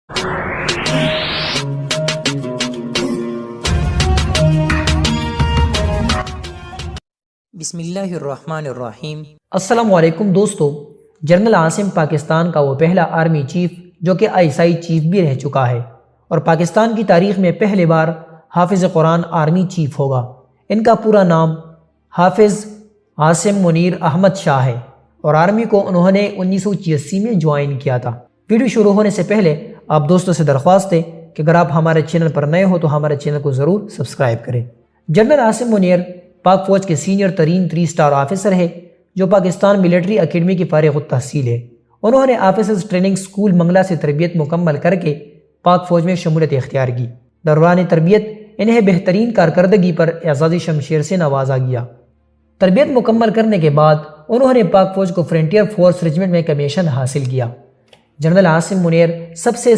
بسم اللہ الرحمن الرحیم۔ السلام علیکم دوستو، جنرل عاصم پاکستان کا وہ پہلا آرمی چیف جو کہ ISI چیف بھی رہ چکا ہے، اور پاکستان کی تاریخ میں پہلی بار حافظ قرآن آرمی چیف ہوگا۔ ان کا پورا نام حافظ عاصم منیر احمد شاہ ہے، اور آرمی کو انہوں نے 1986 میں جوائن کیا تھا۔ ویڈیو شروع ہونے سے پہلے آپ دوستوں سے درخواست ہے کہ اگر آپ ہمارے چینل پر نئے ہو تو ہمارے چینل کو ضرور سبسکرائب کریں۔ جنرل عاصم منیر پاک فوج کے سینئر ترین 3 اسٹار آفیسر ہے جو پاکستان ملٹری اکیڈمی کی فارغ التحصیل ہے۔ انہوں نے آفیسرز ٹریننگ سکول منگلہ سے تربیت مکمل کر کے پاک فوج میں شمولیت اختیار کی۔ دوران تربیت انہیں بہترین کارکردگی پر اعزازی شمشیر سے نوازا گیا۔ تربیت مکمل کرنے کے بعد انہوں نے پاک فوج کو فرنٹیئر فورس ریجمنٹ میں کمیشن حاصل کیا۔ جنرل عاصم منیر سب سے